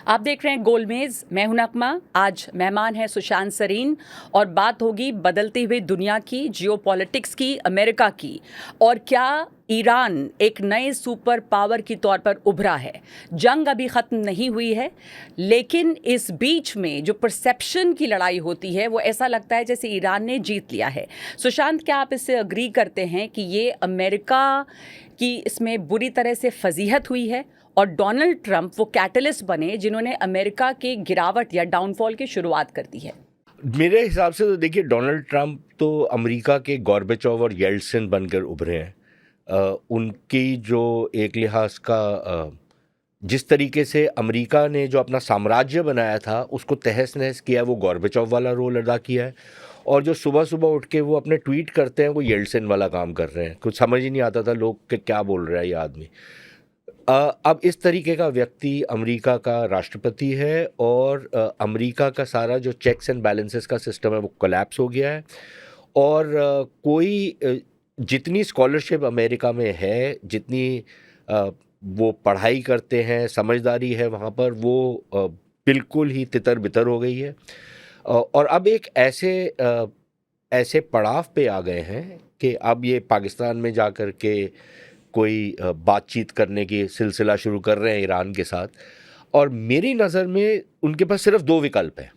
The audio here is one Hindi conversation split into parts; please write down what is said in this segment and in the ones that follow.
आप देख रहे हैं गोलमेज, मैं हूं नकमा। आज मेहमान है सुशांत सरीन और बात होगी बदलती हुई दुनिया की, जियोपॉलिटिक्स की, अमेरिका की, और क्या ईरान एक नए सुपर पावर की तौर पर उभरा है। जंग अभी ख़त्म नहीं हुई है, लेकिन इस बीच में जो परसेप्शन की लड़ाई होती है वो ऐसा लगता है जैसे ईरान ने जीत लिया है। सुशांत, क्या आप इससे अग्री करते हैं कि ये अमेरिका की इसमें बुरी तरह से फजीहत हुई है और डोनाल्ड ट्रंप वो कैटलिस्ट बने जिन्होंने अमेरिका के गिरावट या डाउनफॉल की शुरुआत कर दी है? मेरे हिसाब से तो देखिए, डोनाल्ड ट्रंप तो अमेरिका के गॉर्बेचोव और येल्टसिन बनकर उभरे हैं। उनकी जो एक लिहाज का जिस तरीके से अमेरिका ने जो अपना साम्राज्य बनाया था उसको तहस नहस किया, वो गॉर्बेचोव वाला रोल अदा किया है। और जो सुबह सुबह उठ के वो अपने ट्वीट करते हैं वो येल्टसिन वाला काम कर रहे हैं। कुछ समझ ही नहीं आता था लोग के क्या बोल रहा है ये आदमी। अब इस तरीके का व्यक्ति अमेरिका का राष्ट्रपति है और अमेरिका का सारा जो चेक्स एंड बैलेंसेस का सिस्टम है वो कोलैप्स हो गया है। और जितनी स्कॉलरशिप अमेरिका में है, जितनी वो पढ़ाई करते हैं, समझदारी है वहाँ पर, वो बिल्कुल ही तितर बितर हो गई है। और अब एक ऐसे पड़ाव पे आ गए हैं कि अब ये पाकिस्तान में जा कर के कोई बातचीत करने की सिलसिला शुरू कर रहे हैं ईरान के साथ। और मेरी नज़र में उनके पास सिर्फ दो विकल्प हैं।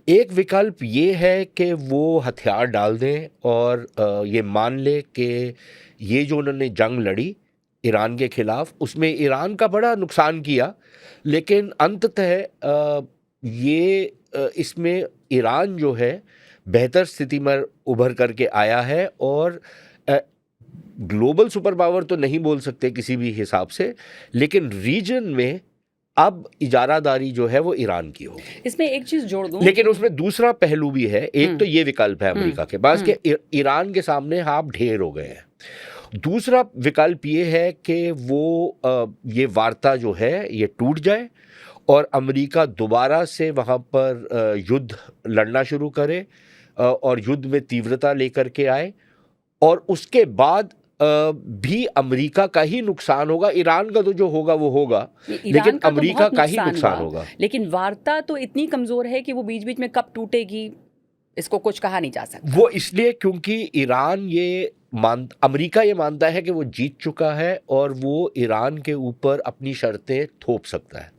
एक विकल्प ये है कि वो हथियार डाल दें और ये मान ले कि ये जो उन्होंने जंग लड़ी ईरान के ख़िलाफ़, उसमें ईरान का बड़ा नुकसान किया, लेकिन अंततः इसमें ईरान जो है बेहतर स्थिति में उभर करके आया है। और ग्लोबल सुपर पावर तो नहीं बोल सकते किसी भी हिसाब से, लेकिन रीजन में अब इजारादारी जो है वो ईरान की होगी। इसमें एक चीज़ जोड़ दूं, लेकिन उसमें दूसरा पहलू भी है। एक तो ये विकल्प है अमेरिका के पास कि ईरान के सामने आप ढेर हो गए हैं। दूसरा विकल्प ये है कि ये वार्ता जो है ये टूट जाए और अमेरिका दोबारा से वहाँ पर युद्ध लड़ना शुरू करे और युद्ध में तीव्रता लेकर के आए, और उसके बाद भी अमेरिका का ही नुकसान होगा। ईरान का तो जो होगा वो होगा, लेकिन अमेरिका का ही नुकसान होगा। लेकिन वार्ता तो इतनी कमज़ोर है कि वो बीच बीच में कब टूटेगी इसको कुछ कहा नहीं जा सकता। वो इसलिए क्योंकि अमेरिका ये मानता है कि वो जीत चुका है और वो ईरान के ऊपर अपनी शर्तें थोप सकता है।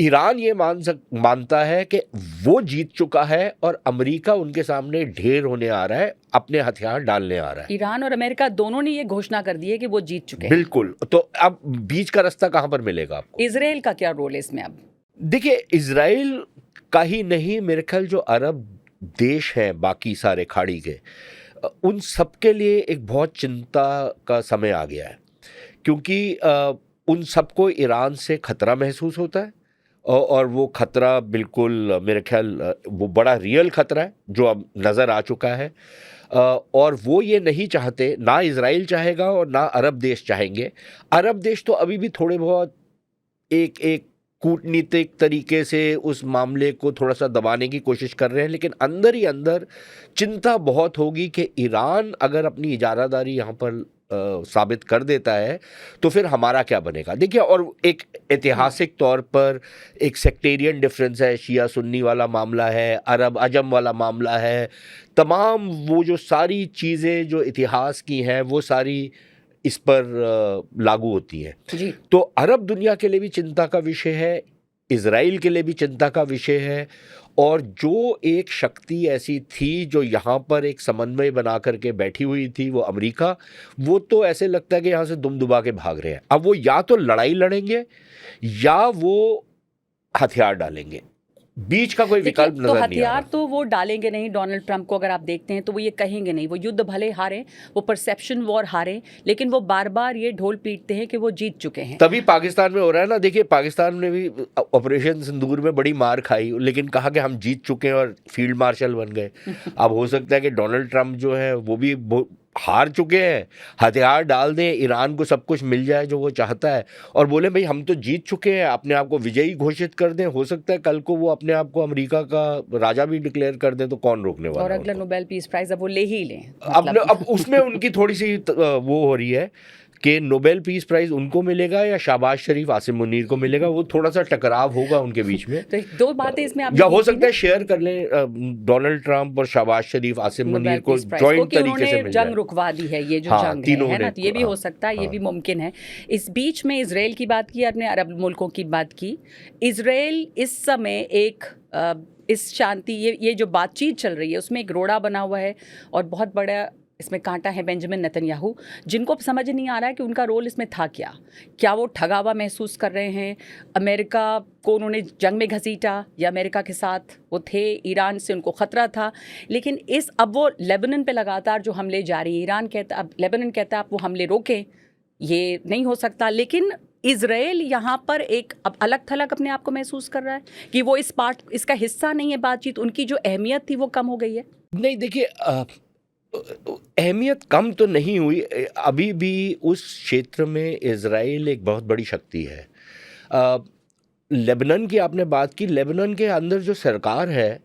ईरान ये मानता है कि वो जीत चुका है और अमेरिका उनके सामने ढेर होने आ रहा है, अपने हथियार डालने आ रहा है। ईरान और अमेरिका दोनों ने ये घोषणा कर दी है कि वो जीत चुके हैं। बिल्कुल। तो अब बीच का रास्ता कहाँ पर मिलेगा आपको? इजराइल का क्या रोल है इसमें? अब देखिए, इजराइल का ही नहीं, मेरे ख्याल जो अरब देश हैं बाकी सारे खाड़ी के, उन सब के लिए एक बहुत चिंता का समय आ गया है, क्योंकि उन सबको ईरान से खतरा महसूस होता है। और वो खतरा बिल्कुल मेरे ख्याल वो बड़ा रियल खतरा है जो अब नज़र आ चुका है। और वो ये नहीं चाहते, ना इजराइल चाहेगा और ना अरब देश चाहेंगे। अरब देश तो अभी भी थोड़े बहुत एक कूटनीतिक तरीके से उस मामले को थोड़ा सा दबाने की कोशिश कर रहे हैं, लेकिन अंदर ही अंदर चिंता बहुत होगी कि ईरान अगर अपनी इजारादारी यहाँ पर साबित कर देता है तो फिर हमारा क्या बनेगा। देखिए, और एक ऐतिहासिक तौर पर एक सेक्टेरियन डिफरेंस है, शिया सुन्नी वाला मामला है, अरब अजम वाला मामला है। तमाम वो जो सारी चीज़ें जो इतिहास की हैं वो सारी इस पर लागू होती हैं जी। तो अरब दुनिया के लिए भी चिंता का विषय है, इजराइल के लिए भी चिंता का विषय है। और जो एक शक्ति ऐसी थी जो यहाँ पर एक समन्वय बना करके बैठी हुई थी, वो अमेरिका, वो तो ऐसे लगता है कि यहाँ से दुम दुबा के भाग रहे हैं। अब वो या तो लड़ाई लड़ेंगे या वो हथियार डालेंगे, बीच का कोई विकल्प नजर नहीं आ रहा। हथियार तो वो डालेंगे नहीं। डोनाल्ड ट्रंप को अगर आप देखते हैं तो वो ये कहेंगे नहीं, वो युद्ध भले हारे, वो परसेप्शन वॉर हारे, लेकिन वो बार बार ये ढोल पीटते हैं कि वो जीत चुके हैं। तभी पाकिस्तान में हो रहा है ना। देखिए, पाकिस्तान में भी ऑपरेशन सिंदूर में बड़ी मार खाई, लेकिन कहा कि हम जीत चुके हैं और फील्ड मार्शल बन गए। अब हो सकता है कि डोनाल्ड ट्रंप जो है वो भी हार चुके हैं, हथियार डाल दें, ईरान को सब कुछ मिल जाए जो वो चाहता है, और बोले भाई हम तो जीत चुके हैं, अपने आप को विजयी घोषित कर दें। हो सकता है कल को वो अपने आप को अमेरिका का राजा भी डिक्लेयर कर दें, तो कौन रोकने वाला है? और अगला नोबेल पीस प्राइज अब वो ले ही लें। अब उसमें उनकी थोड़ी सी वो हो रही है कि नोबेल पीस प्राइज उनको मिलेगा या शहबाज शरीफ आसिम मुनीर को मिलेगा, वो थोड़ा सा टकराव होगा उनके बीच में। तो दो बातें इसमें आप या हो सकता है शेयर कर लें डोनाल्ड ट्रंप और शहबाज शरीफ आसिम मुनीर को जॉइंट तरीके से मिल जाए। जंग रुकवा दी है ये जो हाँ, जंग तीनों है ना, तो ये भी हो हाँ, सकता है, ये हाँ। भी मुमकिन है। इस बीच में इजराइल की बात की, आपने अरब मुल्कों की बात की। इजराइल इस समय एक इस शांति ये जो बातचीत चल रही है उसमें एक रोड़ा बना हुआ है और बहुत बड़ा इसमें कांटा है बेंजामिन नेतन्याहू, जिनको समझ नहीं आ रहा है कि उनका रोल इसमें था क्या वो ठगा हुआ महसूस कर रहे हैं, अमेरिका को उन्होंने जंग में घसीटा या अमेरिका के साथ वो थे, ईरान से उनको ख़तरा था। लेकिन अब वो लेबनान पे लगातार जो हमले जारी, ईरान कहता, अब लेबनान कहता है आप वो हमले रोकें, ये नहीं हो सकता। लेकिन इजराइल यहाँ पर एक अब अलग थलग अपने आप को महसूस कर रहा है कि वो इसका हिस्सा नहीं है बातचीत, उनकी जो अहमियत थी वो कम हो गई है। नहीं, देखिए अहमियत कम तो नहीं हुई, अभी भी उस क्षेत्र में इजराइल एक बहुत बड़ी शक्ति है। लेबनान की आपने बात की, लेबनान के अंदर जो सरकार है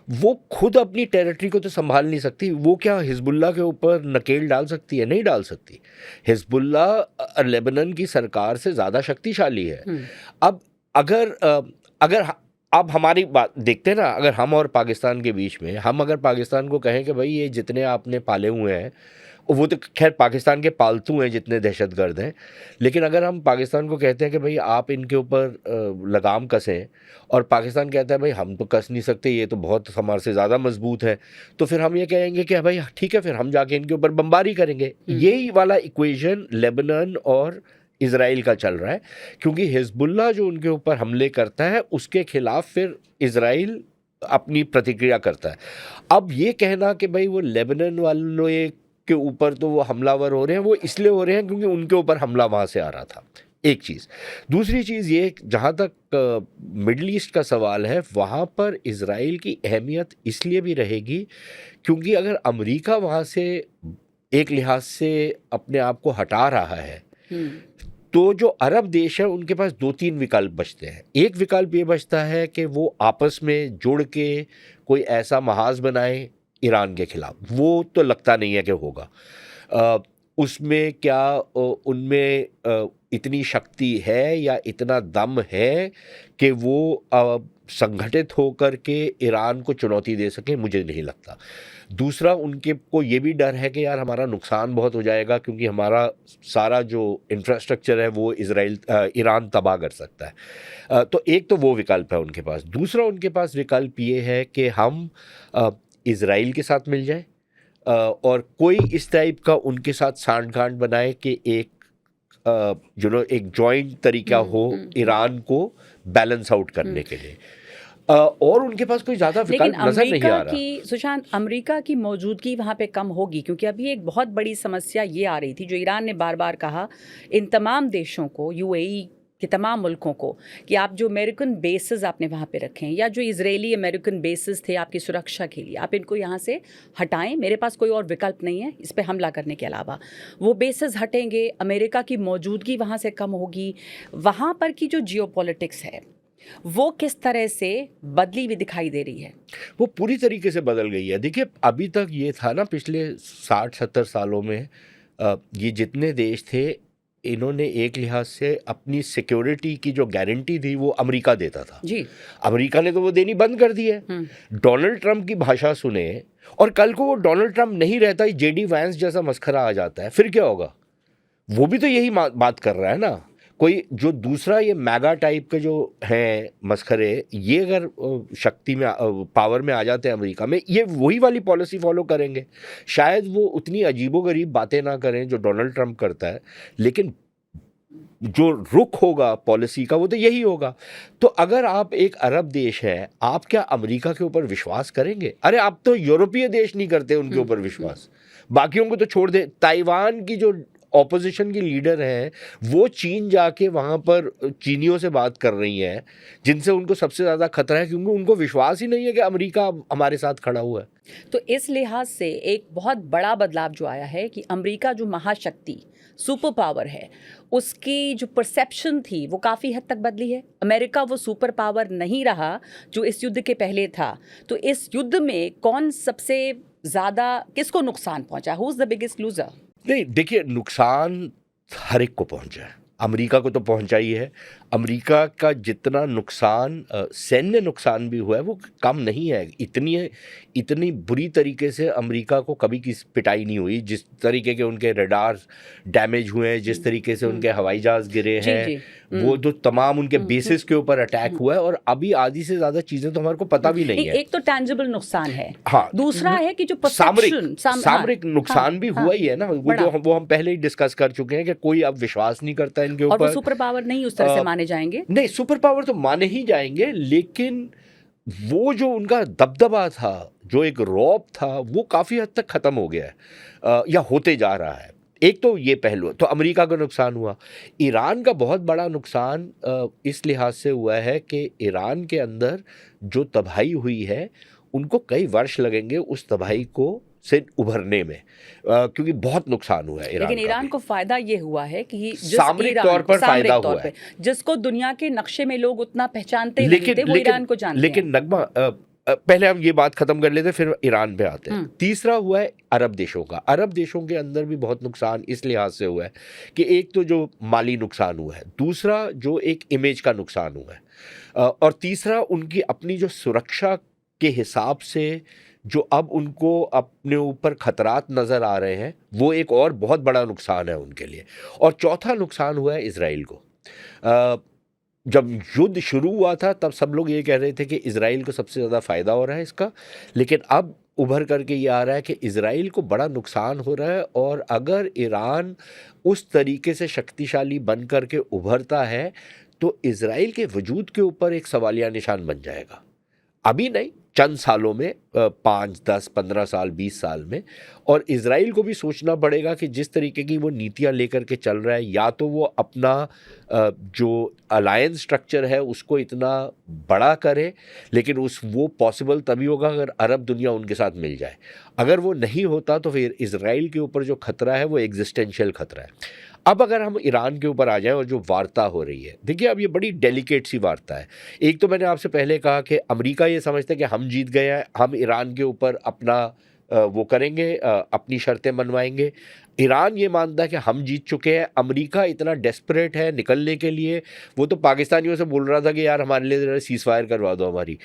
वो खुद अपनी टेरिटरी को तो संभाल नहीं सकती, वो क्या हिजबुल्लाह के ऊपर नकेल डाल सकती है? नहीं डाल सकती। हिजबुल्लाह लेबनान की सरकार से ज़्यादा शक्तिशाली है। अब अगर अब हमारी बात देखते हैं ना, अगर हम और पाकिस्तान के बीच में, हम अगर पाकिस्तान को कहें कि भाई ये जितने आपने पाले हुए हैं, वो तो खैर पाकिस्तान के पालतू हैं जितने दहशतगर्द हैं, लेकिन अगर हम पाकिस्तान को कहते हैं कि भाई आप इनके ऊपर लगाम कसें, और पाकिस्तान कहता है भाई हम तो कस नहीं सकते, ये तो बहुत हमारे से ज़्यादा मजबूत है, तो फिर हम ये कहेंगे कि भाई ठीक है, फिर हम जाके इनके ऊपर बमबारी करेंगे। यही वाला इक्वेशन लेबनान और इजराइल का चल रहा है, क्योंकि हिजबुल्लाह जो उनके ऊपर हमले करता है उसके खिलाफ फिर इजराइल अपनी प्रतिक्रिया करता है। अब ये कहना कि भाई वो लेबनान वालों के ऊपर तो वो हमलावर हो रहे हैं, वो इसलिए हो रहे हैं क्योंकि उनके ऊपर हमला वहाँ से आ रहा था, एक चीज़। दूसरी चीज़ ये, जहाँ तक मिडल ईस्ट का सवाल है, वहाँ पर इजराइल की अहमियत इसलिए भी रहेगी क्योंकि अगर अमेरिका वहाँ से एक लिहाज से अपने आप को हटा रहा है, तो जो अरब देश है उनके पास 2-3 विकल्प बचते हैं। एक विकल्प ये बचता है कि वो आपस में जुड़ के कोई ऐसा महाज बनाए ईरान के खिलाफ, वो तो लगता नहीं है कि होगा। उसमें क्या उनमें इतनी शक्ति है या इतना दम है कि वो संगठित होकर के ईरान को चुनौती दे सके? मुझे नहीं लगता। दूसरा, उनके को ये भी डर है कि यार हमारा नुकसान बहुत हो जाएगा क्योंकि हमारा सारा जो इंफ्रास्ट्रक्चर है वो ईरान तबाह कर सकता है। तो एक तो वो विकल्प है उनके पास। दूसरा उनके पास विकल्प ये है कि हम इजराइल के साथ मिल जाए और कोई इस टाइप का उनके साथ सांठ-गांठ बनाए कि एक एक जॉइंट तरीका हो ईरान को बैलेंस आउट करने के लिए। और उनके पास कोई ज़्यादा विकल्प नजर नहीं आ रहा। सुशांत, अमेरिका की मौजूदगी वहाँ पे कम होगी क्योंकि अभी एक बहुत बड़ी समस्या ये आ रही थी जो ईरान ने बार बार कहा इन तमाम देशों को, यूएई के तमाम मुल्कों को, कि आप जो अमेरिकन बेसेस आपने वहाँ पे रखें या जो इजरायली अमेरिकन बेसेस थे आपकी सुरक्षा के लिए, आप इनको यहाँ से हटाएं। मेरे पास कोई और विकल्प नहीं है इस पे हमला करने के अलावा। वो बेसेस हटेंगे, अमेरिका की मौजूदगी वहाँ से कम होगी। वहाँ पर की जो जियोपॉलिटिक्स है वो किस तरह से बदली हुई दिखाई दे रही है? वो पूरी तरीके से बदल गई है। देखिए, अभी तक ये था ना, पिछले 60-70 सालों में ये जितने देश थे, इन्होंने एक लिहाज से अपनी सिक्योरिटी की जो गारंटी थी वो अमेरिका देता था जी। अमेरिका ने तो वो देनी बंद कर दी है। डोनाल्ड ट्रंप की भाषा सुने और कल को वो डोनाल्ड ट्रंप नहीं रहता, जेडी वैंस जैसा मस्खरा आ जाता है, फिर क्या होगा? वो भी तो यही बात कर रहा है ना। कोई जो दूसरा ये मैगा टाइप के जो हैं मस्खरे, ये अगर शक्ति में पावर में आ जाते हैं अमेरिका में, ये वही वाली पॉलिसी फॉलो करेंगे। शायद वो उतनी अजीबोगरीब बातें ना करें जो डोनाल्ड ट्रंप करता है, लेकिन जो रुख होगा पॉलिसी का वो तो यही होगा। तो अगर आप एक अरब देश हैं, आप क्या अमेरिका के ऊपर विश्वास करेंगे? अरे आप तो यूरोपीय देश नहीं करते उनके ऊपर विश्वास, बाकियों को तो छोड़ दे। ताइवान की जो ऑपोजिशन की लीडर हैं वो चीन जाके वहाँ पर चीनियों से बात कर रही हैं जिनसे उनको सबसे ज़्यादा खतरा है, क्योंकि उनको विश्वास ही नहीं है कि अमेरिका हमारे साथ खड़ा हुआ है। तो इस लिहाज से एक बहुत बड़ा बदलाव जो आया है कि अमेरिका जो महाशक्ति सुपर पावर है, उसकी जो परसेप्शन थी वो काफ़ी हद तक बदली है। अमेरिका वो सुपर पावर नहीं रहा जो इस युद्ध के पहले था। तो इस युद्ध में कौन सबसे ज़्यादा, किसको नुकसान पहुंचा? Who is the biggest loser? नहीं, देखिए, नुकसान हर एक को पहुंचा है। अमेरिका को तो पहुंचा ही है। अमेरिका का जितना नुकसान सैन्य नुकसान भी हुआ है वो कम नहीं है। इतनी बुरी तरीके से अमेरिका को कभी की पिटाई नहीं हुई। जिस तरीके के उनके रडार डैमेज हुए हैं, जिस तरीके से उनके हवाई जहाज गिरे हैं, वो तो तमाम उनके बेसिस के ऊपर अटैक हुआ है। और अभी आधी से ज्यादा चीजें तो हमारे को पता भी नहीं है। एक तो टैंजिबल नुकसान है, हाँ, दूसरा है कि जो सामरिक नुकसान भी हुआ ही है ना। वो हम पहले ही डिस्कस कर चुके हैं कि कोई अब विश्वास नहीं करता इनके ऊपर। और वो सुपर पावर नहीं उस तरह से माने जाएंगे। नहीं, सुपर पावर तो माने ही जाएंगे, लेकिन वो जो उनका दबदबा था, जो एक रौब था, वो काफी हद तक खत्म हो गया है या होते जा रहा है। एक तो ये पहलू, तो अमेरिका का नुकसान हुआ। ईरान का बहुत बड़ा नुकसान इस लिहाज से हुआ है कि ईरान के अंदर जो तबाही हुई है उनको कई वर्ष लगेंगे उस तबाही को से उभरने में, क्योंकि बहुत नुकसान हुआ है ईरान। लेकिन ईरान को फायदा ये हुआ है कि सामरिक तौर पर फायदा हुआ है, जिसको दुनिया के नक्शे में लोग उतना पहचानते नहीं थे, वो ईरान को जानते हैं। लेकिन नगमा, पहले हम ये बात खत्म कर लेते फिर ईरान पे आते हैं। तीसरा हुआ है अरब देशों का। अरब देशों के अंदर भी बहुत नुकसान इस लिहाज से हुआ है कि एक तो जो माली नुकसान हुआ है, दूसरा जो एक इमेज का नुकसान हुआ है, और तीसरा उनकी अपनी जो सुरक्षा के हिसाब से जो अब उनको अपने ऊपर खतरात नज़र आ रहे हैं, वो एक और बहुत बड़ा नुकसान है उनके लिए। और चौथा नुकसान हुआ है इजराइल को। जब युद्ध शुरू हुआ था तब सब लोग ये कह रहे थे कि इजराइल को सबसे ज़्यादा फ़ायदा हो रहा है इसका, लेकिन अब उभर करके ये आ रहा है कि इजराइल को बड़ा नुकसान हो रहा है। और अगर ईरान उस तरीके से शक्तिशाली बन करके उभरता है तो इजराइल के वजूद के ऊपर एक सवालिया निशान बन जाएगा। अभी नहीं, चंद सालों में, 5, 10, 15 साल, 20 साल में। और इजराइल को भी सोचना पड़ेगा कि जिस तरीके की वो नीतियां लेकर के चल रहा है, या तो वो अपना जो अलायंस स्ट्रक्चर है उसको इतना बड़ा करे, लेकिन वो पॉसिबल तभी होगा अगर अरब दुनिया उनके साथ मिल जाए। अगर वो नहीं होता तो फिर इजराइल के ऊपर जो खतरा है वो एग्जिस्टेंशियल खतरा है। अब अगर हम ईरान के ऊपर आ जाएं और जो वार्ता हो रही है, देखिए अब ये बड़ी डेलिकेट सी वार्ता है। एक तो मैंने आपसे पहले कहा कि अमेरिका ये समझता है कि हम जीत गए हैं, हम ईरान के ऊपर अपना वो करेंगे, अपनी शर्तें मनवाएंगे। ईरान ये मानता है कि हम जीत चुके हैं। अमेरिका इतना डेस्परेट है निकलने के लिए, वो तो पाकिस्तानियों से बोल रहा था कि यार हमारे लिए ज़रा सीज़ फायर करवा दो हमारी।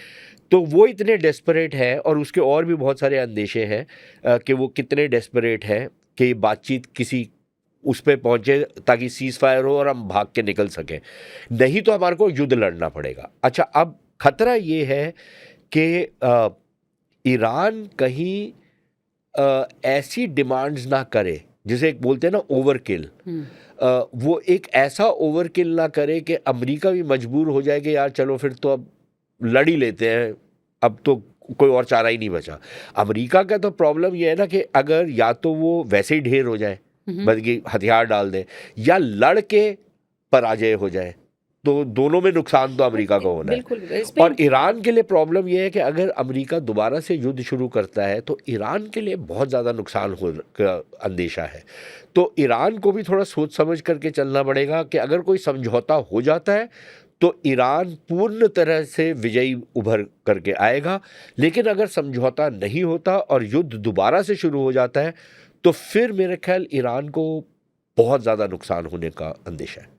तो वो इतने डेस्परेट है, और उसके और भी बहुत सारे अंदेशे हैं कि वो कितने डेस्परेट हैं कि बातचीत किसी उस पर पहुँचे ताकि सीज़ फायर हो और हम भाग के निकल सकें, नहीं तो हमारे को युद्ध लड़ना पड़ेगा। अच्छा, अब खतरा ये है कि ईरान कहीं ऐसी डिमांड्स ना करे, जिसे एक बोलते हैं ना ओवरकिल, वो एक ऐसा ओवरकिल ना करे कि अमेरिका भी मजबूर हो जाए कि यार चलो फिर तो अब लड़ ही लेते हैं, अब तो कोई और चारा ही नहीं बचा। अमेरिका का तो प्रॉब्लम ये है ना कि अगर या तो वो वैसे ही ढेर हो जाए, बल्कि हथियार डाल दे, या लड़ के पराजय हो जाए, तो दोनों में नुकसान तो अमेरिका को होना है। और ईरान के लिए प्रॉब्लम यह है कि अगर अमेरिका दोबारा से युद्ध शुरू करता है तो ईरान के लिए बहुत ज़्यादा नुकसान हो का अंदेशा है। तो ईरान को भी थोड़ा सोच समझ करके चलना पड़ेगा कि अगर कोई समझौता हो जाता है तो ईरान पूर्ण तरह से विजयी उभर करके आएगा, लेकिन अगर समझौता नहीं होता और युद्ध दोबारा से शुरू हो जाता है तो फिर मेरे ख्याल ईरान को बहुत ज़्यादा नुकसान होने का अंदेशा है।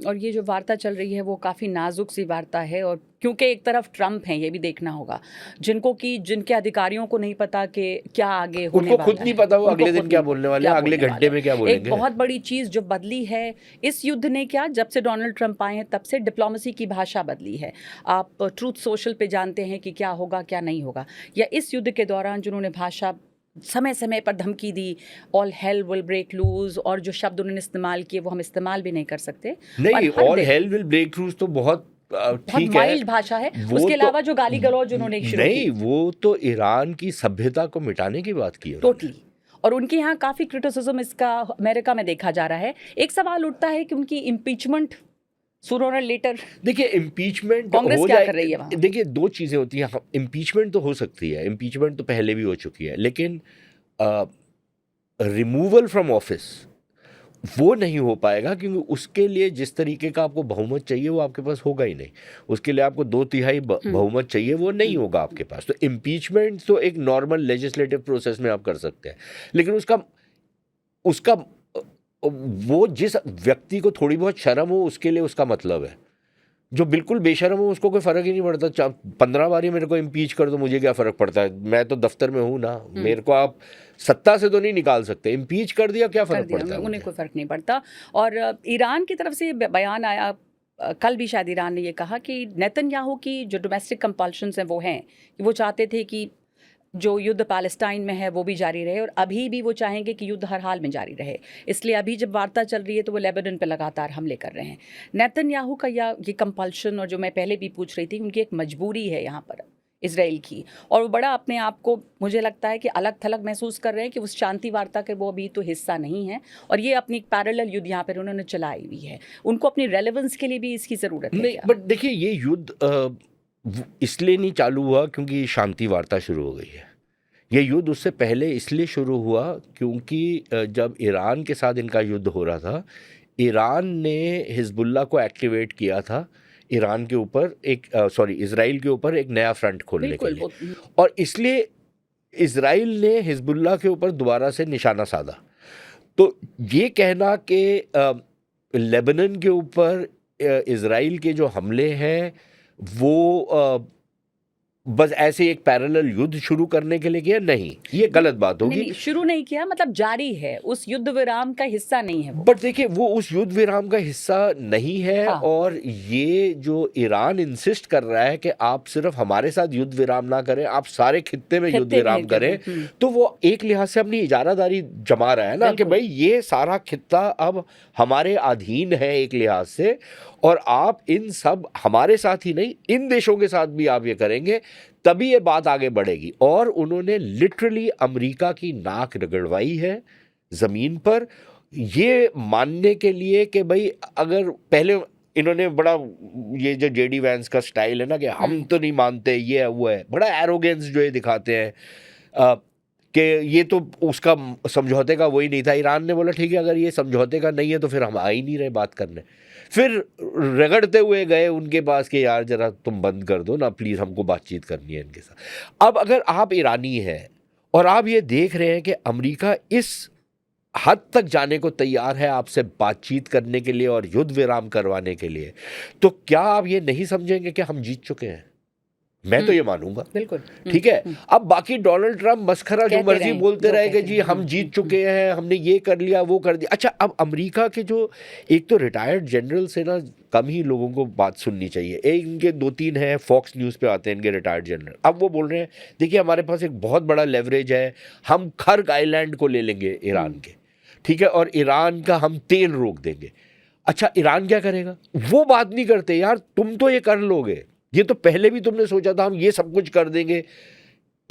और ये जो वार्ता चल रही है वो काफ़ी नाजुक सी वार्ता है, और क्योंकि एक तरफ ट्रम्प हैं, ये भी देखना होगा, जिनके अधिकारियों को नहीं पता कि क्या आगे होने वाला है, उनको खुद नहीं पता वो अगले दिन क्या बोलने वाले हैं, अगले घंटे में क्या बोलेंगे। एक बहुत बड़ी चीज़ जो बदली है इस युद्ध ने, क्या जब से डोनाल्ड ट्रम्प आए हैं तब से डिप्लोमेसी की भाषा बदली है। आप ट्रूथ सोशल पे जानते हैं कि क्या होगा क्या नहीं होगा, या इस युद्ध के दौरान जिन्होंने भाषा समय समय पर धमकी दी, all hell will break loose, और जो शब्द उन्होंने इस्तेमाल किए वो हम इस्तेमाल भी नहीं कर सकते। नहीं, all hell will break loose तो बहुत ठीक है, भाषा है। उसके अलावा जो गाली गलौज उन्होंने शुरू नहीं, वो तो ईरान की सभ्यता को मिटाने की बात की टोटली, और उनके यहाँ काफ़ी क्रिटिसिज्म इसका अमेरिका में देखा जा रहा है। एक सवाल उठता है कि उनकी इम्पीचमेंट सूनर और लेटर, देखिए इम्पीचमेंट कांग्रेस हो क्या कर रही है वहाँ? देखिए दो चीज़ें होती हैं। इम्पीचमेंट तो हो सकती है, इम्पीचमेंट तो पहले भी हो चुकी है, लेकिन रिमूवल फ्रॉम ऑफिस वो नहीं हो पाएगा, क्योंकि उसके लिए जिस तरीके का आपको बहुमत चाहिए वो आपके पास होगा ही नहीं। उसके लिए आपको 2/3 बहुमत चाहिए, वो नहीं होगा आपके पास। तो इम्पीचमेंट तो एक नॉर्मल लेजिस्लेटिव प्रोसेस में आप कर सकते हैं, लेकिन उसका वो जिस व्यक्ति को थोड़ी बहुत शर्म हो उसके लिए उसका मतलब है, जो बिल्कुल बेशर्म हो उसको कोई फ़र्क ही नहीं पड़ता। 15 बारी मेरे को इम्पीच कर दो, मुझे क्या फ़र्क पड़ता है, मैं तो दफ्तर में हूँ ना, मेरे को आप सत्ता से तो नहीं निकाल सकते, इम्पीच कर दिया क्या फ़र्क पड़ता है, उन्हें कोई फ़र्क नहीं पड़ता। और ईरान की तरफ से ये बयान आया, कल भी शायद ईरान ने ये कहा कि नेतन्याहू की जो डोमेस्टिक कंपल्शंस हैं वो हैं कि वो चाहते थे कि जो युद्ध पैलेस्टाइन में है वो भी जारी रहे, और अभी भी वो चाहेंगे कि युद्ध हर हाल में जारी रहे। इसलिए अभी जब वार्ता चल रही है तो वो लेबनान पे लगातार हमले कर रहे हैं। नेतन्याहू का ये कंपल्शन, और जो मैं पहले भी पूछ रही थी, उनकी एक मजबूरी है यहाँ पर इजराइल की, और वो बड़ा अपने आप को मुझे लगता है कि अलग थलग महसूस कर रहे हैं कि उस शांति वार्ता के वो अभी तो हिस्सा नहीं है, और ये अपनी पैरेलल युद्ध यहाँ पर उन्होंने चलाई हुई है। उनको अपनी रेलेवेंस के लिए भी इसकी ज़रूरत है नहीं, क्या? बट देखिए ये युद्ध इसलिए नहीं चालू हुआ क्योंकि शांति वार्ता शुरू हो गई है। ये युद्ध उससे पहले इसलिए शुरू हुआ क्योंकि जब ईरान के साथ इनका युद्ध हो रहा था, ईरान ने हिजबुल्लाह को एक्टिवेट किया था ईरान के ऊपर इजराइल के ऊपर एक नया फ्रंट खोलने के लिए, और इसलिए इजराइल ने हिजबुल्लाह के ऊपर दोबारा से निशाना साधा। तो ये कहना कि लेबनान के ऊपर इजराइल के जो हमले हैं वो बस ऐसे एक पैरेलल युद्ध शुरू करने के लिए किया, नहीं, ये गलत बात होगी। नहीं, शुरू नहीं किया, मतलब जारी है, उस युद्ध विराम का हिस्सा नहीं है वो। बट देखिए वो उस युद्ध विराम का हिस्सा नहीं है। हाँ। और ये जो ईरान इंसिस्ट कर रहा है कि आप सिर्फ हमारे साथ युद्ध विराम ना करें, आप सारे खित्ते में युद्ध विराम करें, तो वो एक लिहाज से अपनी इजारादारी जमा रहा है ना कि भाई ये सारा खित्ता अब हमारे अधीन है एक लिहाज से, और आप इन सब हमारे साथ ही नहीं इन देशों के साथ भी आप ये करेंगे तभी ये बात आगे बढ़ेगी। और उन्होंने लिटरली अमेरिका की नाक रगड़वाई है ज़मीन पर, ये मानने के लिए कि भाई अगर पहले इन्होंने बड़ा ये जो जेडी वैंस का स्टाइल है ना कि हम तो नहीं मानते, ये है वो है, बड़ा एरोगेंस जो ये दिखाते हैं कि ये तो उसका समझौते का वही नहीं था। ईरान ने बोला ठीक है अगर ये समझौते का नहीं है तो फिर हम आ ही नहीं रहे बात करने, फिर रगड़ते हुए गए उनके पास कि यार जरा तुम बंद कर दो ना प्लीज़, हमको बातचीत करनी है इनके साथ। अब अगर आप ईरानी हैं और आप ये देख रहे हैं कि अमेरिका इस हद तक जाने को तैयार है आपसे बातचीत करने के लिए और युद्ध विराम करवाने के लिए, तो क्या आप ये नहीं समझेंगे कि हम जीत चुके हैं? मैं तो ये मानूंगा। बिल्कुल। ठीक है। अब बाकी डोनाल्ड ट्रंप मस्खरा जो मर्जी बोलते रहे कि जी हम जीत चुके हैं, हमने ये कर लिया वो कर दिया। अच्छा, अब अमेरिका के जो एक तो रिटायर्ड जनरल से ना कम ही लोगों को बात सुननी चाहिए। एक इनके 2-3 हैं, फॉक्स न्यूज़ पे आते हैं इनके रिटायर्ड जनरल। अब वो बोल रहे हैं देखिए हमारे पास एक बहुत बड़ा लेवरेज है, हम खर्ग आइलैंड को ले लेंगे ईरान के, ठीक है, और ईरान का हम तेल रोक देंगे। अच्छा, ईरान क्या करेगा? वो बात नहीं करते यार, तुम तो ये कर लोगे, ये तो पहले भी तुमने सोचा था हम ये सब कुछ कर देंगे,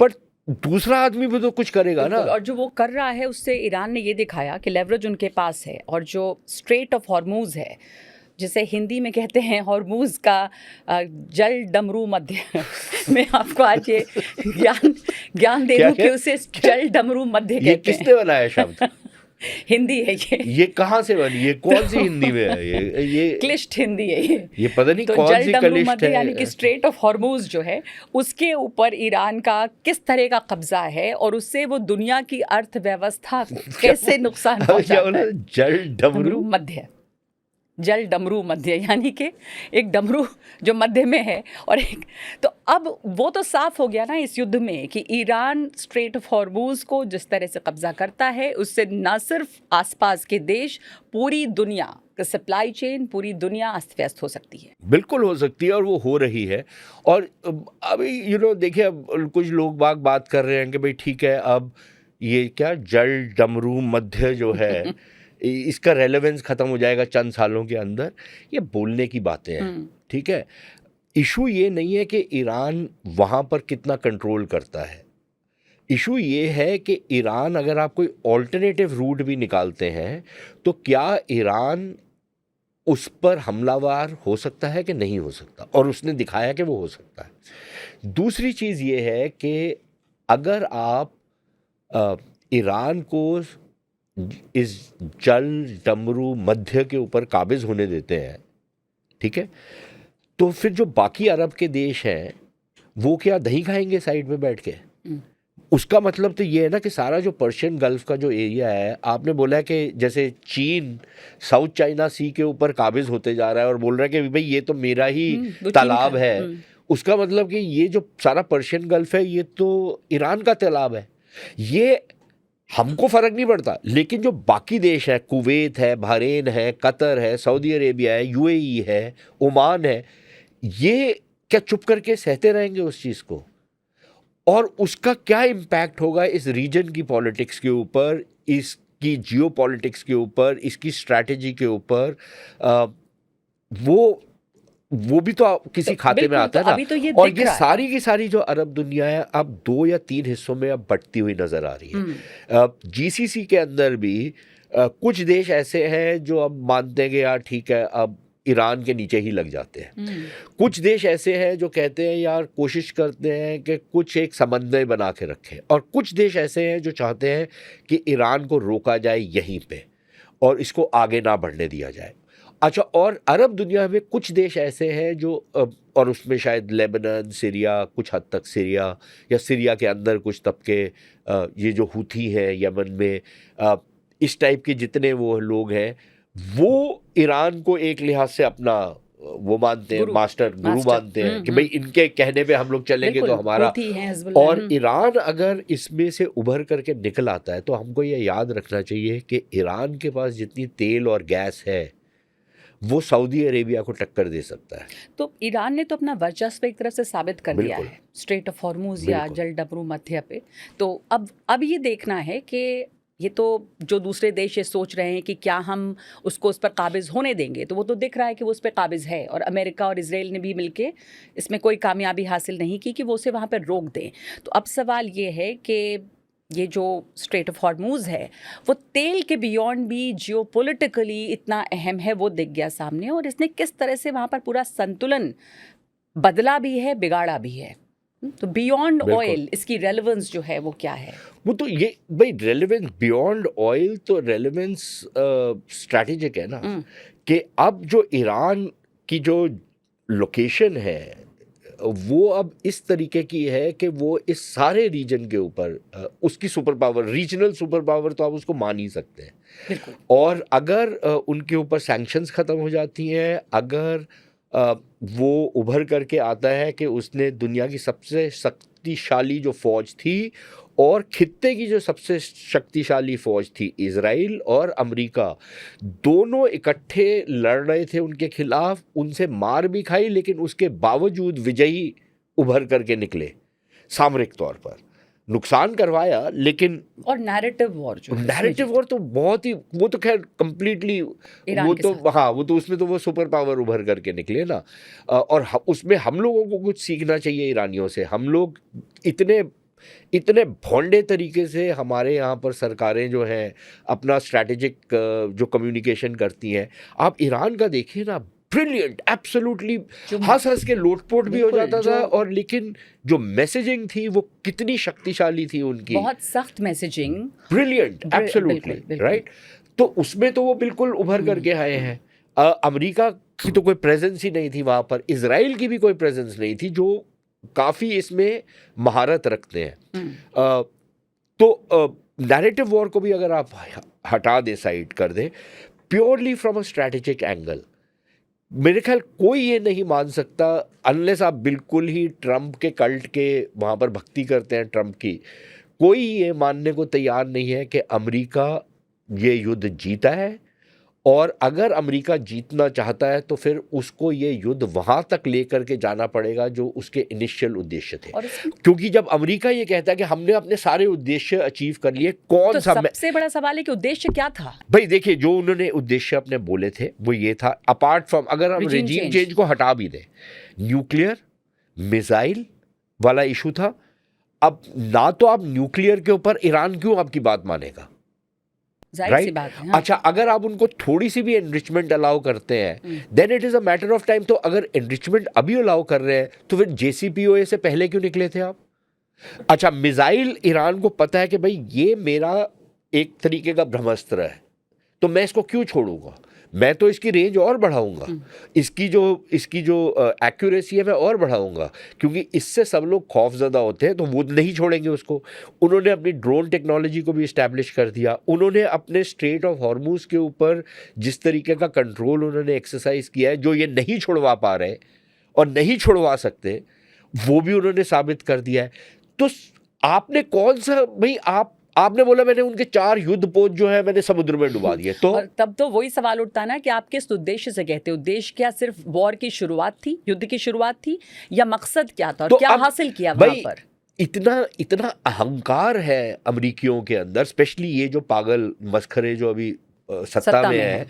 पर दूसरा आदमी भी तो कुछ करेगा ना। और जो वो कर रहा है उससे ईरान ने ये दिखाया कि लेवरेज उनके पास है, और जो स्ट्रेट ऑफ हॉर्मूज है जिसे हिंदी में कहते हैं हॉर्मूज का जल डमरू मध्य मैं आपको आज ये ज्ञान दे दूं कि उसे जल डमरू मध्य कहते हैं। ये किसने बनाया शब्द? हिंदी है ये कहाँ से बनी? ये कौन सी हिंदी में है? ये क्लिष्ट हिंदी है ये पता नहीं तो कौन सी क्लिष्ट है। यानी कि स्ट्रेट ऑफ हॉर्मूज जो है उसके ऊपर ईरान का किस तरह का कब्जा है और उससे वो दुनिया की अर्थव्यवस्था कैसे नुकसान पहुंचाता है। जल डमरू मध्य, जल डमरू मध्य, यानी कि एक डमरू जो मध्य में है और एक, तो अब वो तो साफ हो गया ना इस युद्ध में कि ईरान स्ट्रेट ऑफ हॉर्मूज को जिस तरह से कब्जा करता है उससे न सिर्फ आसपास के देश, पूरी दुनिया का सप्लाई चेन, पूरी दुनिया अस्त व्यस्त हो सकती है। बिल्कुल हो सकती है और वो हो रही है। और अभी देखिए अब कुछ लोग बात कर रहे हैं कि भाई ठीक है अब ये क्या जल डमरू मध्य जो है इसका रेलेवेंस ख़त्म हो जाएगा चंद सालों के अंदर। ये बोलने की बातें हैं, ठीक है। इशू ये नहीं है कि ईरान वहाँ पर कितना कंट्रोल करता है, इशू ये है कि ईरान अगर आप कोई ऑल्टरनेटिव रूट भी निकालते हैं तो क्या ईरान उस पर हमलावर हो सकता है कि नहीं हो सकता, और उसने दिखाया कि वो हो सकता है। दूसरी चीज़ ये है कि अगर आप ईरान को इस जल डमरू मध्य के ऊपर काबिज होने देते हैं, ठीक है, तो फिर जो बाकी अरब के देश हैं वो क्या दही खाएंगे साइड में बैठ के? उसका मतलब तो ये है ना कि सारा जो पर्शियन गल्फ का जो एरिया है, आपने बोला है कि जैसे चीन साउथ चाइना सी के ऊपर काबिज होते जा रहा है और बोल रहा है कि भाई ये तो मेरा ही वो चीन तालाब का है, उसका मतलब कि ये जो सारा पर्शियन गल्फ है ये तो ईरान का तालाब है। ये हमको फर्क नहीं पड़ता, लेकिन जो बाकी देश है, कुवैत है, बहरीन है, कतर है, सऊदी अरेबिया है, यूएई है, ओमान है, ये क्या चुप करके सहते रहेंगे उस चीज़ को? और उसका क्या इम्पैक्ट होगा इस रीजन की पॉलिटिक्स के ऊपर, इसकी जियो पॉलिटिक्स के ऊपर, इसकी स्ट्रैटेजी के ऊपर? वो भी तो किसी खाते में आता है ना। अभी तो ये और दिख ये रहा है। सारी की सारी जो अरब दुनिया है अब 2 या 3 हिस्सों में अब बंटती हुई नजर आ रही है। जीसीसी के अंदर भी कुछ देश ऐसे हैं जो अब मानते हैं कि यार ठीक है, अब ईरान के नीचे ही लग जाते हैं। कुछ देश ऐसे हैं जो कहते हैं यार कोशिश करते हैं कि कुछ एक समन्वय बना के रखें, और कुछ देश ऐसे हैं जो चाहते हैं कि ईरान को रोका जाए यहीं पे और इसको आगे ना बढ़ने दिया जाए। अच्छा, और अरब दुनिया में कुछ देश ऐसे हैं जो और उसमें शायद लेबनान, सीरिया, कुछ हद तक सीरिया या सीरिया के अंदर कुछ तबके, ये जो हुथी हैं यमन में, इस टाइप के जितने वो लोग हैं, वो ईरान को एक लिहाज से अपना वो मानते हैं, गुरु मानते हैं कि भाई इनके कहने पे हम लोग चलेंगे तो हमारा। और ईरान अगर इसमें से उभर करके निकल आता है तो हमको ये याद रखना चाहिए कि ईरान के पास जितनी तेल और गैस है वो सऊदी अरेबिया को टक्कर दे सकता है। तो ईरान ने तो अपना वर्चस्व एक तरह से साबित कर दिया है स्ट्रेट ऑफ हॉर्मुज या जल डमरू मध्य पे। तो अब ये देखना है कि ये तो जो दूसरे देश ये सोच रहे हैं कि क्या हम उसको उस पर काबिज होने देंगे, तो वो तो दिख रहा है कि वो उस पर काबिज है, और अमेरिका और इजराइल ने भी मिलके इसमें कोई कामयाबी हासिल नहीं की कि वो उसे वहाँ पर रोक दें। तो अब सवाल ये है कि ये जो स्ट्रेट ऑफ हॉर्मुज है वो तेल के बियॉन्ड भी जियोपॉलिटिकली इतना अहम है, वो दिख गया सामने, और इसने किस तरह से वहाँ पर पूरा संतुलन बदला भी है, बिगाड़ा भी है। तो बियॉन्ड ऑयल इसकी रेलेवेंस जो है वो क्या है? वो तो ये भाई रेलेवेंस बियॉन्ड ऑयल तो रेलेवेंस स्ट्रैटेजिक है ना, कि अब जो ईरान की जो लोकेशन है वो अब इस तरीके की है कि वो इस सारे रीजन के ऊपर उसकी super power, regional super power तो आप उसको मान ही सकते हैं। और अगर उनके ऊपर सैंक्शंस ख़त्म हो जाती हैं, अगर वो उभर करके आता है कि उसने दुनिया की सबसे शक्तिशाली जो फ़ौज थी और खित्ते की जो सबसे शक्तिशाली फ़ौज थी, इजराइल और अमेरिका दोनों इकट्ठे लड़ रहे थे उनके खिलाफ, उनसे मार भी खाई, लेकिन उसके बावजूद विजयी उभर करके निकले। सामरिक तौर पर नुकसान करवाया, लेकिन और नैरेटिव वॉर तो बहुत ही, वो तो खैर कंप्लीटली, वो तो हाँ, वो तो उसमें तो वो सुपर पावर उभर करके निकले ना। और उसमें हम लोगों को कुछ सीखना चाहिए ईरानियों से। हम लोग इतने भोंडे तरीके से हमारे यहाँ पर सरकारें जो हैं अपना स्ट्रैटेजिक जो कम्युनिकेशन करती हैं, आप ईरान का देखिए ना, ब्रिलियंट, एब्सोल्युटली हंस के लोटपोट भी हो जाता था, और लेकिन जो मैसेजिंग थी वो कितनी शक्तिशाली थी उनकी, बहुत सख्त मैसेजिंग, ब्रिलियंट, एब्सोल्युटली राइट। तो उसमें तो वो बिल्कुल उभर करके आए हैं। अमेरिका की तो कोई प्रेजेंस ही नहीं थी वहाँ पर, इजराइल की भी कोई प्रेजेंस नहीं थी, जो काफ़ी इसमें महारत रखते हैं। तो नैरेटिव वॉर को भी अगर आप हटा दें, साइड कर दें, purely from a strategic angle, मेरे ख्याल कोई ये नहीं मान सकता, अनलेस आप बिल्कुल ही ट्रंप के कल्ट के वहाँ पर भक्ति करते हैं ट्रंप की, कोई ये मानने को तैयार नहीं है कि अमेरिका ये युद्ध जीता है, और अगर अमेरिका जीतना चाहता है तो फिर उसको ये युद्ध वहाँ तक लेकर के जाना पड़ेगा जो उसके इनिशियल उद्देश्य थे। क्योंकि जब अमेरिका ये कहता है कि हमने अपने सारे उद्देश्य अचीव कर लिए, कौन सा सबसे बड़ा सवाल है कि उद्देश्य क्या था? भाई देखिए, जो उन्होंने उद्देश्य अपने बोले थे वो ये था, अपार्ट फ्रॉम, अगर हम रेजिम चेंज को हटा भी दें, न्यूक्लियर मिसाइल वाला इशू था। अब ना तो आप न्यूक्लियर के ऊपर ईरान क्यों आपकी बात मानेगा, राइट? हाँ। अच्छा, अगर आप उनको थोड़ी सी भी एनरिचमेंट अलाउ करते हैं, then it is a matter of time. तो अगर एनरिचमेंट अभी अलाउ कर रहे हैं तो फिर JCPOA से पहले क्यों निकले थे आप? अच्छा, मिसाइल ईरान को पता है कि भाई ये मेरा एक तरीके का ब्रह्मास्त्र है, तो मैं इसको क्यों छोड़ूंगा, मैं तो इसकी रेंज और बढ़ाऊंगा, इसकी जो एक्यूरेसी है मैं और बढ़ाऊंगा, क्योंकि इससे सब लोग खौफजदा होते हैं तो वो नहीं छोड़ेंगे उसको। उन्होंने अपनी ड्रोन टेक्नोलॉजी को भी इस्टेब्लिश कर दिया, उन्होंने अपने स्ट्रेट ऑफ हॉर्मुज के ऊपर जिस तरीके का कंट्रोल उन्होंने एक्सरसाइज किया है, जो ये नहीं छुड़वा पा रहे और नहीं छुड़वा सकते, वो भी उन्होंने साबित कर दिया है। तो आपने कौन सा, भाई आपने बोला मैंने उनके 4 युद्ध पोत जो है मैंने समुद्र में डुबा दिए, तो और तब तो वही सवाल उठता ना कि आप किस उद्देश्य से कहते हो? उद्देश्य क्या सिर्फ वॉर की शुरुआत थी, युद्ध की शुरुआत थी, या मकसद क्या था और तो क्या हासिल किया वहां पर? इतना अहंकार है अमेरिकियों के अंदर, स्पेशली ये जो पागल मस्खरे जो अभी सत्ता में है,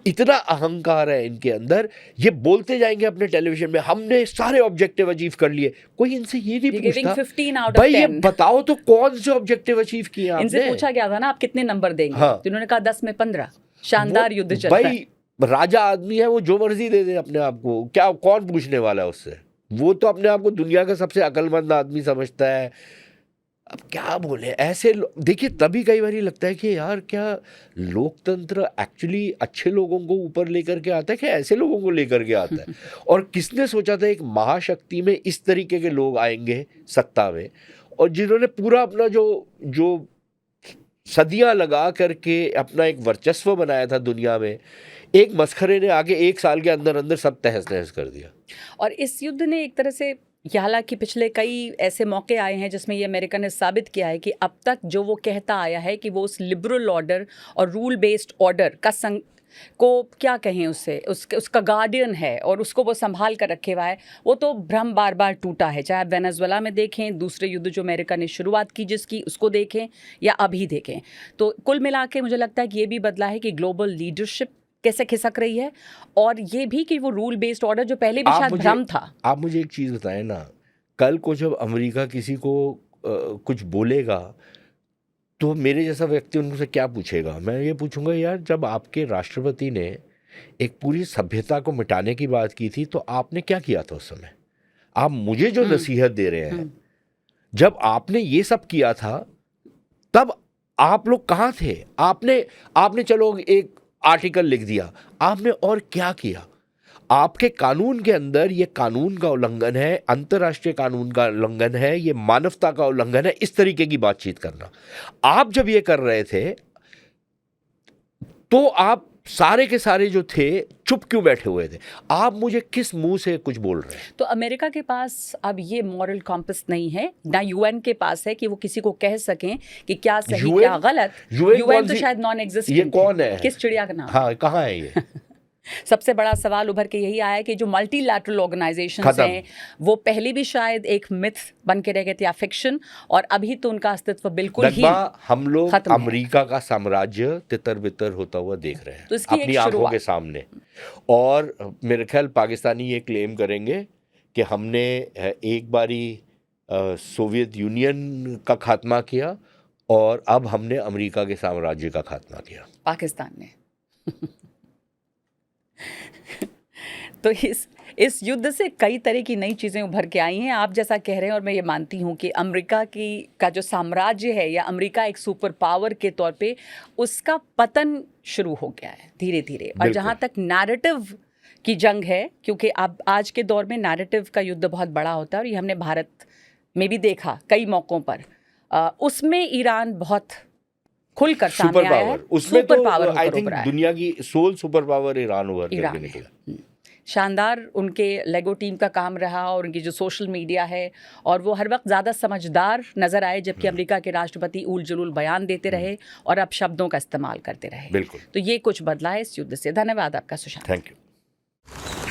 इतना अहंकार है इनके अंदर। ये बोलते जाएंगे अपने टेलीविजन में हमने सारे ऑब्जेक्टिव अचीव कर लिए, कोई इनसे ये नहीं पूछता भाई ये बताओ तो कौन से ऑब्जेक्टिव अचीव किए आपने। इनसे पूछा गया था ना आप कितने नंबर देंगे, हाँ। तो इन्होंने कहा 10 में 15। शानदार युद्ध चल रहा है। भाई राजा आदमी है वो, जो मर्जी दे दे अपने आप को, क्या कौन पूछने वाला है उससे? वो तो अपने आप को दुनिया का सबसे अक्लमंद आदमी समझता है। अब क्या बोले ऐसे देखिए, तभी कई बार लगता है कि यार क्या लोकतंत्र एक्चुअली अच्छे लोगों को ऊपर लेकर के आता है कि ऐसे लोगों को लेकर के आता है? और किसने सोचा था एक महाशक्ति में इस तरीके के लोग आएंगे सत्ता में, और जिन्होंने पूरा अपना जो सदियां लगा करके अपना एक वर्चस्व बनाया था दुनिया में, एक मस्खरे ने आके 1 साल के अंदर अंदर सब तहस नहस कर दिया। और इस युद्ध ने एक तरह से, हालांकि पिछले कई ऐसे मौके आए हैं जिसमें ये अमेरिका ने साबित किया है कि अब तक जो वो कहता आया है कि वो उस लिबरल ऑर्डर और रूल बेस्ड ऑर्डर का को क्या कहें उसका गार्डियन है और उसको वो संभाल कर रखे हुआ है, वो तो भ्रम बार बार टूटा है। चाहे आप वेनेजुएला में देखें, दूसरे युद्ध जो अमेरिका ने शुरुआत की जिसकी, उसको देखें, या अभी देखें, तो कुल मिला के मुझे लगता है कि ये भी बदला है कि ग्लोबल लीडरशिप कैसे खिसक रही है, और ये भी कि वो रूल बेस्ड ऑर्डर जो पहले भी शायद भ्रम था। आप मुझे एक चीज़ बताएं ना, कल को जब अमेरिका किसी को कुछ बोलेगा तो मेरे जैसा व्यक्ति उनसे क्या पूछेगा? मैं ये पूछूंगा यार, जब आपके राष्ट्रपति ने एक पूरी सभ्यता को मिटाने की बात की थी तो आपने क्या किया था उस समय? आप मुझे जो नसीहत दे रहे हैं, जब आपने ये सब किया था तब आप लोग कहाँ थे? आपने चलो एक आर्टिकल लिख दिया, आपने और क्या किया? आपके कानून के अंदर ये कानून का उल्लंघन है, अंतर्राष्ट्रीय कानून का उल्लंघन है, ये मानवता का उल्लंघन है, इस तरीके की बातचीत करना। आप जब ये कर रहे थे तो आप सारे के सारे जो थे चुप क्यों बैठे हुए थे? आप मुझे किस मुंह से कुछ बोल रहे हैं? तो अमेरिका के पास अब ये मॉरल कॉम्पस नहीं है, ना यूएन के पास है कि वो किसी को कह सकें कि क्या सही क्या गलत। यूएन तो शायद नॉन एग्जिस्टेंट। ये कौन है? किस चिड़िया का नाम? हाँ, कहाँ है ये? सबसे बड़ा सवाल उभर के यही आया कि जो मल्टीलैटरल ऑर्गेनाइजेशंस हैं वो पहले भी शायद एक मिथ बन के रह गए थे या फिक्शन, और अभी तो उनका अस्तित्व बिल्कुल ही हम लोग अमेरिका का साम्राज्य तितर बितर होता हुआ देख रहे हैं तो अपनी आंखों के सामने। और मेरे ख्याल पाकिस्तानी ये क्लेम करेंगे कि हमने एक बारी सोवियत यूनियन का खात्मा किया और अब हमने अमेरिका के साम्राज्य का खात्मा किया, पाकिस्तान ने। तो इस युद्ध से कई तरह की नई चीज़ें उभर के आई हैं, आप जैसा कह रहे हैं, और मैं ये मानती हूँ कि अमेरिका का जो साम्राज्य है या अमेरिका एक सुपर पावर के तौर पे उसका पतन शुरू हो गया है धीरे धीरे। और जहाँ तक नैरेटिव की जंग है, क्योंकि अब आज के दौर में नैरेटिव का युद्ध बहुत बड़ा होता है, और ये हमने भारत में भी देखा कई मौक़ों पर, उसमें ईरान बहुत खुलकर सामने आया है। उसमें तो आई थिंक दुनिया की सोल सुपर पावर ईरान उभर करके निकला। शानदार उनके लेगो टीम का काम रहा, और उनकी जो सोशल मीडिया है, और वो हर वक्त ज़्यादा समझदार नज़र आए, जबकि अमेरिका के राष्ट्रपति उल जुलूल बयान देते रहे और अब शब्दों का इस्तेमाल करते रहे। बिल्कुल। तो ये कुछ बदला है इस युद्ध से। धन्यवाद आपका सुशांत। Thank you.